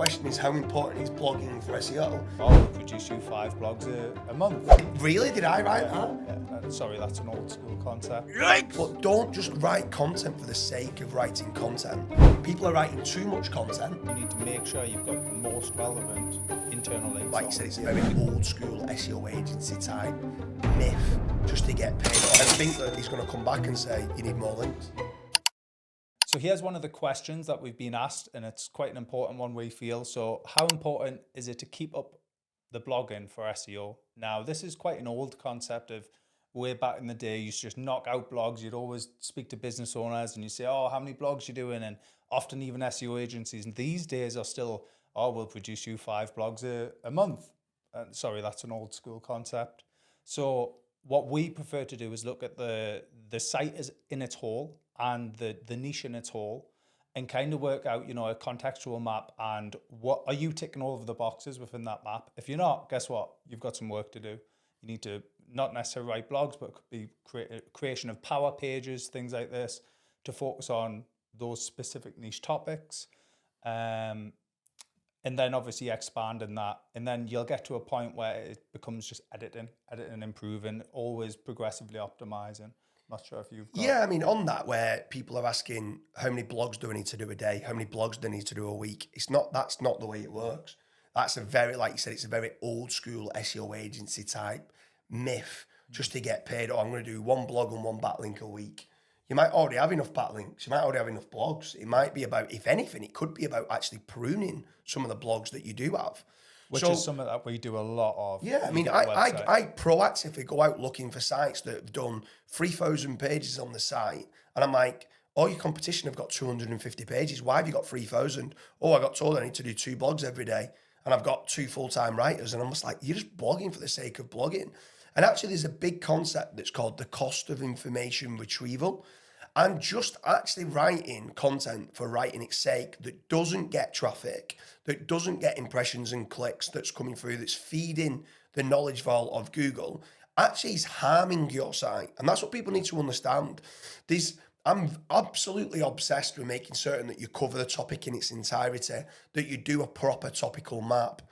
question is, how important is blogging for SEO? I'll produce you 5 blogs a month. Really? Did I write that? Yeah. Sorry, that's an old school concept. But don't just write content for the sake of writing content. People are writing too much content. You need to make sure you've got the most relevant internal links. Like you said, it's a very old school SEO agency type myth just to get paid. I think that he's going to come back and say, you need more links. So here's one of the questions that we've been asked, and it's quite an important one, we feel. So how important is it to keep up the blogging for SEO? Now, this is quite an old concept of way back in the day. You used to just knock out blogs. You'd always speak to business owners and you say, oh, how many blogs you doing? And often even SEO agencies, and these days are still, oh, we'll produce you 5 blogs a month. Sorry, that's an old school concept. So what we prefer to do is look at the site as in its whole and the niche in its whole, and kind of work out, a contextual map, and what are you ticking all of the boxes within that map? If you're not, guess what? You've got some work to do. You need to not necessarily write blogs, but it could be creation of power pages, things like this, to focus on those specific niche topics. And then obviously expanding that, and then you'll get to a point where it becomes just editing, improving, always progressively optimizing. Not sure if you've got... Yeah, I mean, on that, where people are asking, how many blogs do I need to do a day? How many blogs do I need to do a week? That's not the way it works. That's a very, like you said, it's a very old school SEO agency type myth just to get paid. Oh, I'm going to do 1 blog and 1 backlink a week. You might already have enough backlinks. You might already have enough blogs. It might be about, if anything, it could be about actually pruning some of the blogs that you do have. Which is something that we do a lot of. Yeah, I mean, I proactively go out looking for sites that have done 3,000 pages on the site. And I'm like, all your competition have got 250 pages. Why have you got 3,000? Oh, I got told I need to do 2 blogs every day. And I've got 2 full-time writers. And I'm just like, you're just blogging for the sake of blogging. And actually, there's a big concept that's called the cost of information retrieval. And just actually writing content for writing its sake that doesn't get traffic, that doesn't get impressions and clicks that's coming through, that's feeding the knowledge vault of Google, actually is harming your site. And that's what people need to understand. I'm absolutely obsessed with making certain that you cover the topic in its entirety, that you do a proper topical map.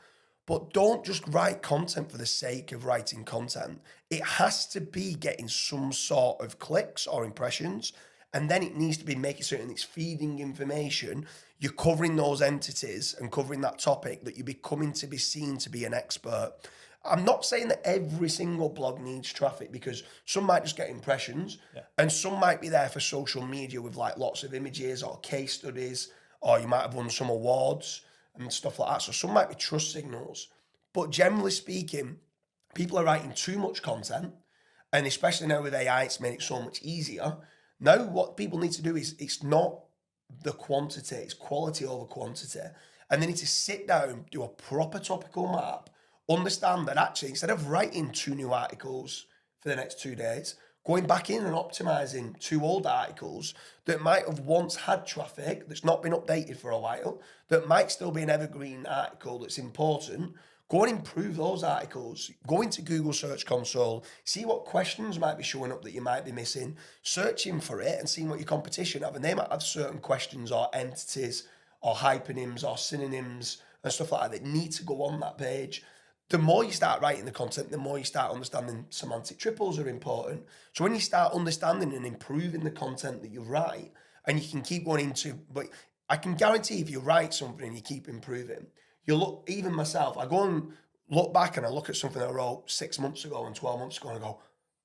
But don't just write content for the sake of writing content. It has to be getting some sort of clicks or impressions, and then it needs to be making certain it's feeding information. You're covering those entities and covering that topic, that you're becoming to be seen to be an expert. I'm not saying that every single blog needs traffic, because some might just get impressions, and some might be there for social media with like lots of images or case studies, or you might have won some awards and stuff like that. So some might be trust signals. But generally speaking, people are writing too much content, and especially now with AI, it's made it so much easier. Now what people need to do is, it's not the quantity, it's quality over quantity. And they need to sit down, do a proper topical map, understand that actually, instead of writing 2 new articles for the next 2 days, going back in and optimizing 2 old articles that might have once had traffic, that's not been updated for a while, that might still be an evergreen article that's important. Go and improve those articles. Go into Google Search Console, see what questions might be showing up that you might be missing, searching for it and seeing what your competition have. And they might have certain questions or entities or hypernyms or synonyms and stuff like that that need to go on that page. The more you start writing the content, the more you start understanding semantic triples are important. So when you start understanding and improving the content that you write, and you can keep going into, but I can guarantee if you write something and you keep improving, you look, even myself, I go and look back and I look at something I wrote 6 months ago and 12 months ago and I go,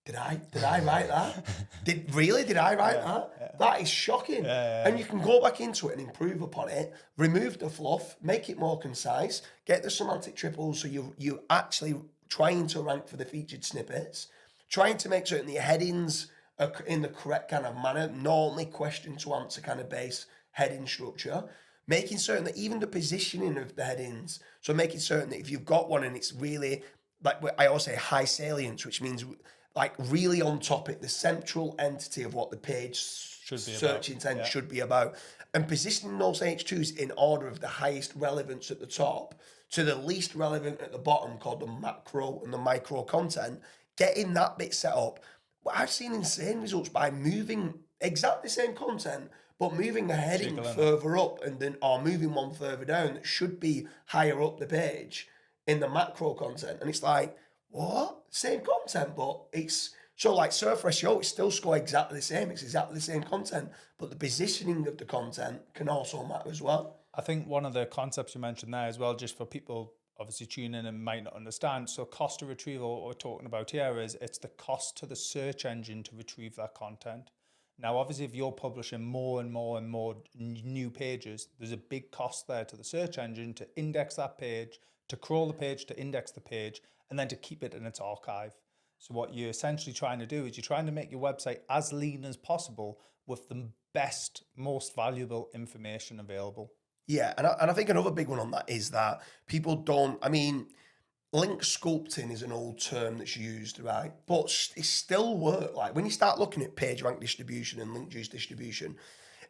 did I write that? Did I write that? Yeah. That is shocking. And you can go back into it and improve upon it, remove the fluff, make it more concise, get the semantic triples so you're actually trying to rank for the featured snippets, trying to make certain that your headings are in the correct kind of manner, not only question to answer kind of base heading structure, making certain that even the positioning of the headings, so making certain that if you've got one and it's really, like I always say, high salience, which means like really on topic, the central entity of what the page search intent should be about, and positioning those H2s in order of the highest relevance at the top to the least relevant at the bottom, called the macro and the micro content, getting that bit set up. I've seen insane results by moving exactly the same content, but moving a heading Jiggling it. further up and then or moving one further down that should be higher up the page in the macro content. And it's like, what? Same content, but it's so like Surf SEO, it still score exactly the same. It's exactly the same content, but the positioning of the content can also matter as well. I think one of the concepts you mentioned there as well, just for people obviously tuning in and might not understand. So cost of retrieval, what we're talking about here is it's the cost to the search engine to retrieve that content. Now, obviously, if you're publishing more and more and more new pages, there's a big cost there to the search engine to index that page, to crawl the page, to index the page, and then to keep it in its archive. So what you're essentially trying to do is you're trying to make your website as lean as possible with the best, most valuable information available. Yeah, and I think another big one on that is that people don't, I mean, link sculpting is an old term that's used, right? But it still work. Like when you start looking at page rank distribution and link juice distribution,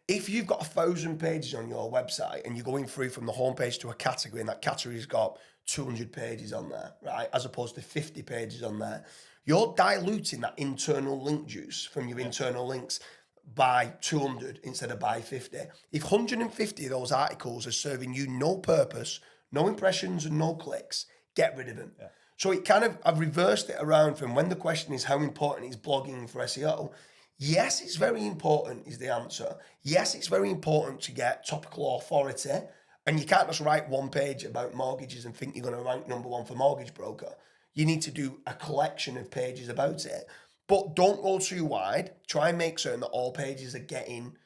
if you've got 1,000 pages on your website and you're going through from the homepage to a category and that category's got 200 pages on there, right, as opposed to 50 pages on there, you're diluting that internal link juice from your internal links by 200 instead of by 50. If 150 of those articles are serving you no purpose, no impressions and no clicks, get rid of them. Yeah. So it kind of, I've reversed it around from when the question is how important is blogging for SEO. Yes, it's very important is the answer. Yes, it's very important to get topical authority. And you can't just write one page about mortgages and think you're going to rank #1 for mortgage broker. You need to do a collection of pages about it. But don't go too wide. Try and make certain that all pages are getting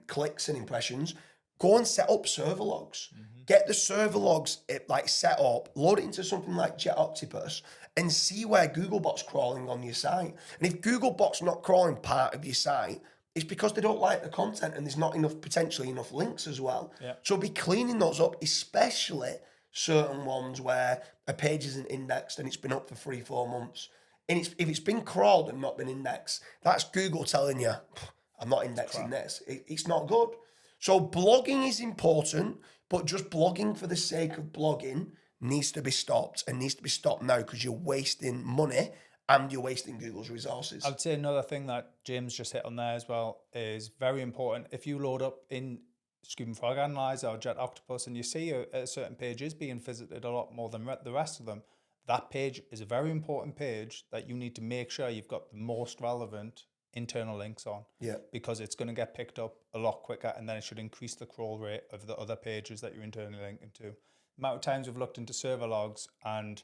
clicks and impressions. Go and set up server logs. Get the server logs like set up, load it into something like Jet Octopus, and see where Googlebot's crawling on your site. And if Googlebot's not crawling part of your site, it's because they don't like the content and there's not enough, potentially enough links as well. Yeah. So be cleaning those up, especially certain ones where a page isn't indexed and it's been up for 3-4 months. And if it's been crawled and not been indexed, that's Google telling you, I'm not indexing this. It's not good. So blogging is important, but just blogging for the sake of blogging needs to be stopped and needs to be stopped now because you're wasting money and you're wasting Google's resources. I would say another thing that James just hit on there as well is very important. If you load up in Screaming Frog Analyzer or Jet Octopus and you see a certain page is being visited a lot more than the rest of them, that page is a very important page that you need to make sure you've got the most relevant internal links on. Yeah. Because it's going to get picked up a lot quicker and then it should increase the crawl rate of the other pages that you're internally linking to. The amount of times we've looked into server logs and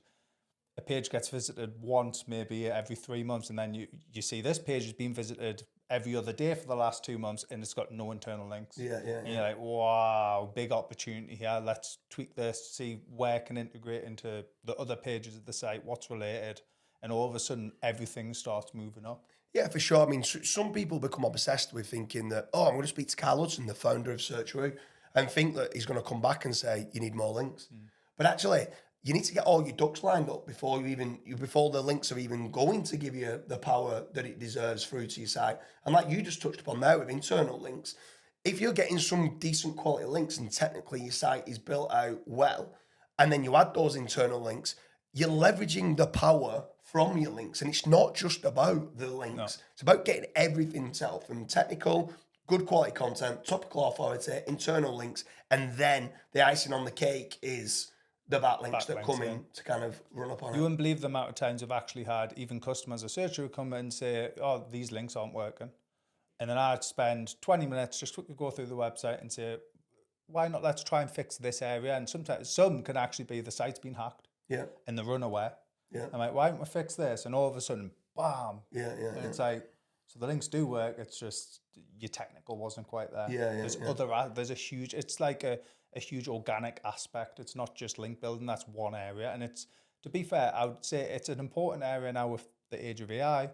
a page gets visited once, maybe every 3 months, and then you see this page has been visited every other day for the last 2 months and it's got no internal links. Yeah. And you're like, wow, big opportunity here. Let's tweak this, see where it can integrate into the other pages of the site, what's related. And all of a sudden, everything starts moving up. Yeah, for sure. I mean, some people become obsessed with thinking that, oh, I'm going to speak to Carl Hudson, the founder of Searcheroo, and think that he's going to come back and say, you need more links. But actually, you need to get all your ducks lined up before before the links are even going to give you the power that it deserves through to your site. And like you just touched upon there with internal links, if you're getting some decent quality links and technically your site is built out well, and then you add those internal links, you're leveraging the power from your links. And it's not just about the links. No. It's about getting everything set up from technical, good quality content, topical authority, internal links, and then the icing on the cake is the backlinks that come in to kind of run up on it. You wouldn't believe the amount of times I've actually had even customers or searcher who come in and say, oh, these links aren't working. And then I'd spend 20 minutes just quickly go through the website and say, why not let's try and fix this area? And sometimes some can actually be the site's been hacked. Yeah. And they're unaware. Yeah. I'm like, why don't we fix this? And all of a sudden, bam. Yeah. And it's like, so the links do work. It's just your technical wasn't quite there. There's a huge, it's like a huge organic aspect. It's not just link building. That's one area. And it's, to be fair, I would say it's an important area now with the age of AI.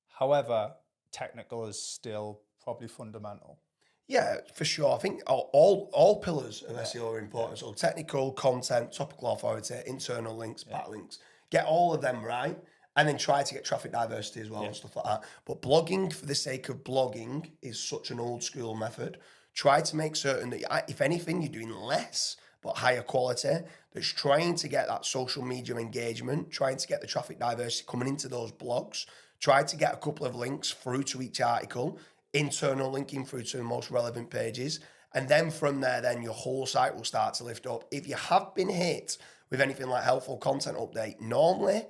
However, technical is still probably fundamental. Yeah, for sure. I think all pillars of SEO are important. So technical, content, topical authority, internal links, backlinks. Get all of them right. And then try to get traffic diversity as well and stuff like that. But blogging for the sake of blogging is such an old school method. Try to make certain that, if anything, you're doing less but higher quality. That's trying to get that social media engagement, trying to get the traffic diversity coming into those blogs. Try to get a couple of links through to each article. internal linking through to the most relevant pages. And then from there, then your whole site will start to lift up. If you have been hit with anything like helpful content update, normally,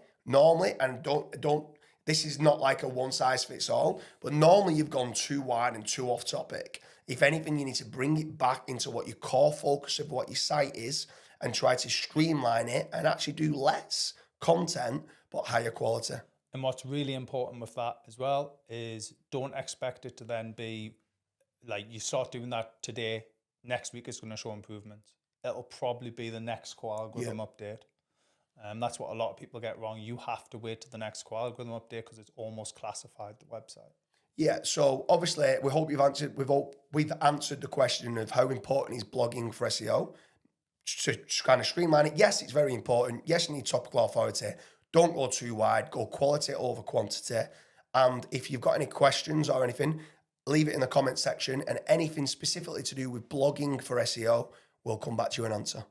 and don't, this is not like a one size fits all, but normally you've gone too wide and too off topic. If anything, you need to bring it back into what your core focus of what your site is and try to streamline it and actually do less content, but higher quality. And what's really important with that as well is don't expect it to then be like you start doing that today, next week it's going to show improvements. It'll probably be the next core algorithm update. That's what a lot of people get wrong. You have to wait to the next core algorithm update because it's almost classified the website. Yeah, so obviously we hope we've answered the question of how important is blogging for SEO. To kind of streamline it, yes, it's very important. Yes, you need topical authority. Don't go too wide. Go quality over quantity. And if you've got any questions or anything, leave it in the comment section. And anything specifically to do with blogging for SEO, we'll come back to you and answer.